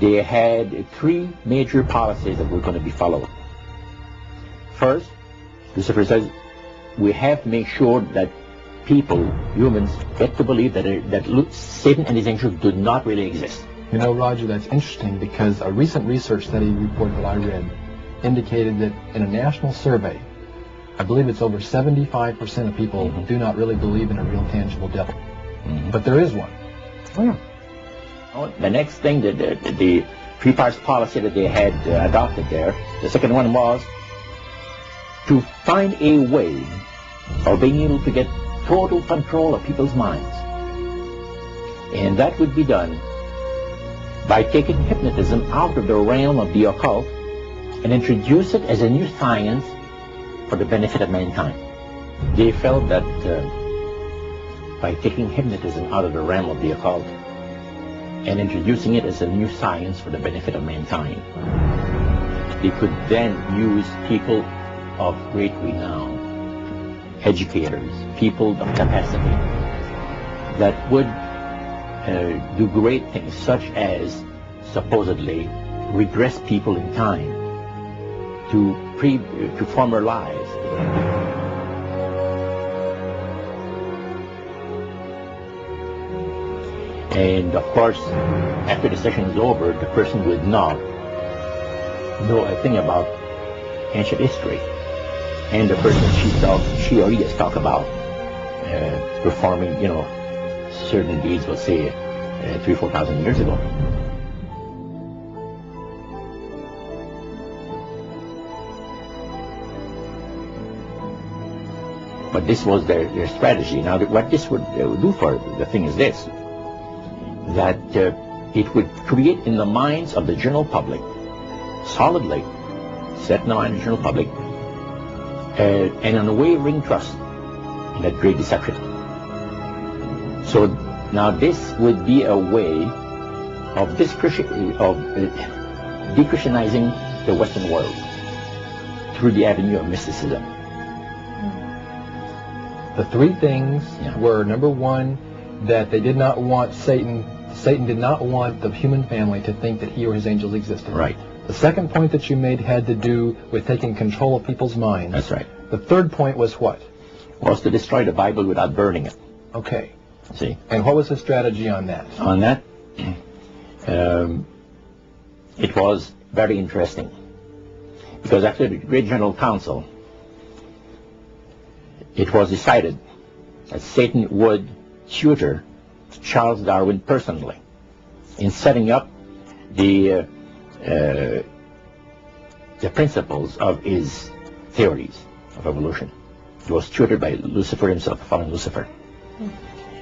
they had three major policies that were going to be followed. First, Lucifer says, we have to make sure that people, humans, get to believe that Satan and his angels do not really exist. You know, Roger, that's interesting because a recent research study report that I read indicated that in a national survey, I believe it's over 75% of people do not really believe in a real tangible devil. But there is one. Oh, yeah. The next thing, the three-parts policy that they had adopted there, the second one was to find a way of being able to get total control of people's minds. And that would be done by taking hypnotism out of the realm of the occult and introduce it as a new science for the benefit of mankind. They felt that by taking hypnotism out of the realm of the occult and introducing it as a new science for the benefit of mankind, they could then use people of great renown, educators, people of capacity, that would do great things, such as supposedly regress people in time to former lives. And of course, after the session is over, the person would not know a thing about ancient history. And the person she or he has talked about performing, certain deeds, let's say, 3,000 or 4,000 years ago. But this was their strategy. Now, what this would do for the thing is this, that it would create in the minds of the general public, solidly set in the mind of the general public, an unwavering trust in that great deception. So now this would be a way of de-Christianizing the Western world through the avenue of mysticism. The three things were, number one, that they did not want Satan did not want the human family to think that he or his angels existed. Right. The second point that you made had to do with taking control of people's minds. That's right. The third point was what? Was to destroy the Bible without burning it. Okay. See? And what was the strategy on that? On that, it was very interesting. Because after the Great General Council, it was decided that Satan would tutor Charles Darwin personally in setting up the principles of his theories of evolution. He was tutored by Lucifer himself, the fallen Lucifer.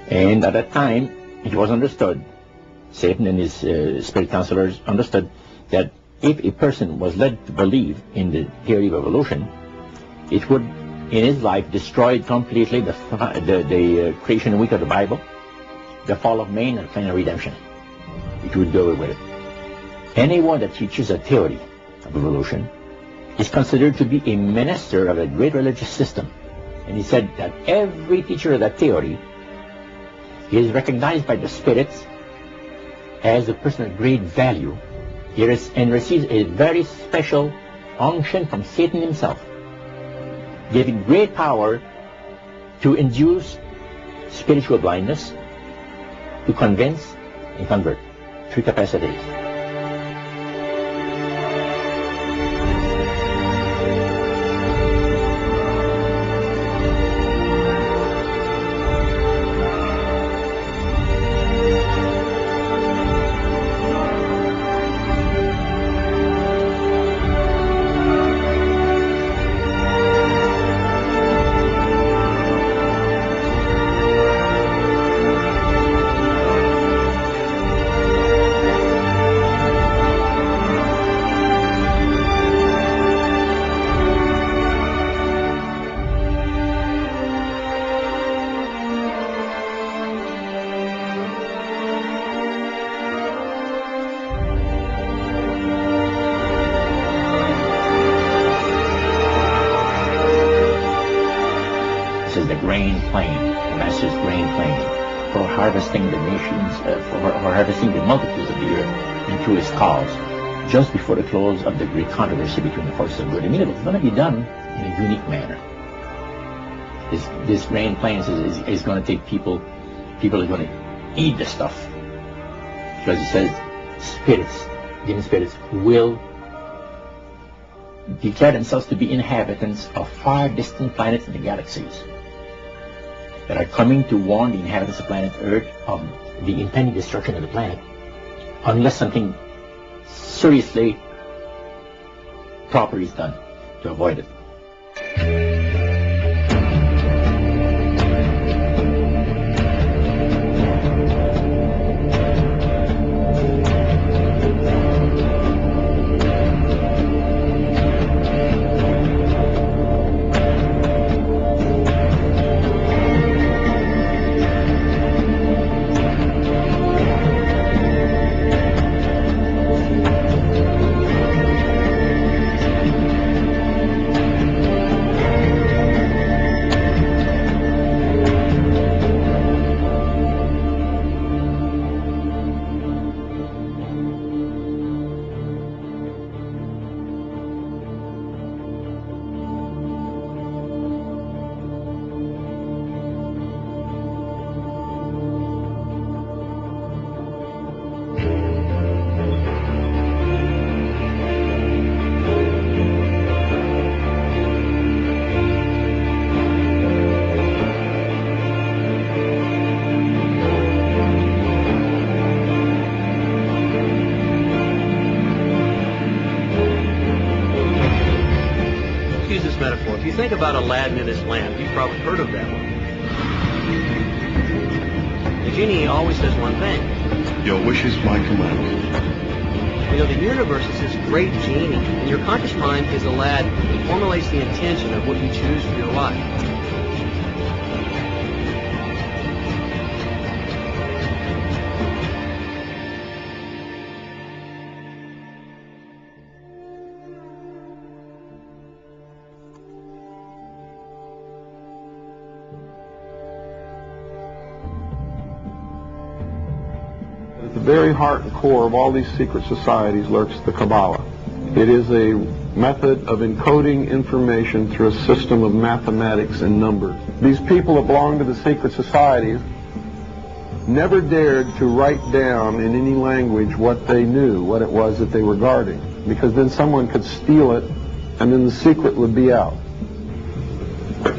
And at that time, it was understood, Satan and his spirit counselors understood, that if a person was led to believe in the theory of evolution, it would, in his life, destroy completely the creation week of the Bible, the fall of man, and the plan of redemption. It would go away with it. Anyone that teaches a theory of evolution is considered to be a minister of a great religious system. And he said that every teacher of that theory is recognized by the spirits as a person of great value. And receives a very special unction from Satan himself, giving great power to induce spiritual blindness, to convince and convert. Three capacities. Grain plane, the master's grain plane, for harvesting the nations, for harvesting the multitudes of the earth into his cause, just before the close of the great controversy between the forces of good and evil. It's going to be done in a unique manner. This grand plan is going to take people are going to eat the stuff. Because it says spirits, demon spirits, will declare themselves to be inhabitants of far distant planets in the galaxies that are coming to warn the inhabitants of planet Earth of the impending destruction of the planet unless something seriously proper is done to avoid it. Metaphor. If you think about Aladdin and his lamp, you've probably heard of that one. The genie always says one thing. Your wish is my command. You know, the universe is this great genie, and your conscious mind is Aladdin. It formulates the intention of what you choose for your life. At the very heart and core of all these secret societies lurks the Kabbalah. It is a method of encoding information through a system of mathematics and numbers. These people that belong to the secret societies never dared to write down in any language what they knew, what it was that they were guarding, because then someone could steal it and then the secret would be out.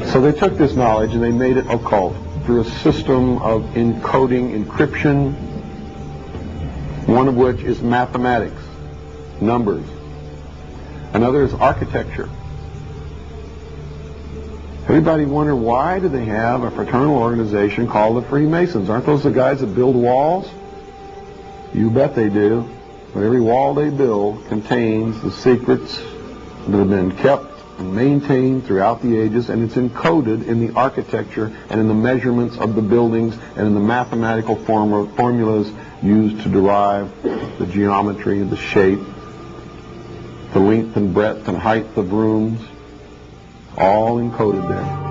So they took this knowledge and they made it occult through a system of encoding, encryption, one of which is mathematics, numbers. Another is architecture. Everybody wonder, why do they have a fraternal organization called the Freemasons? Aren't those the guys that build walls? You bet they do. But every wall they build contains the secrets that have been kept and maintained throughout the ages, and it's encoded in the architecture and in the measurements of the buildings and in the mathematical formulas used to derive the geometry, the shape, the length and breadth and height of rooms, all encoded there.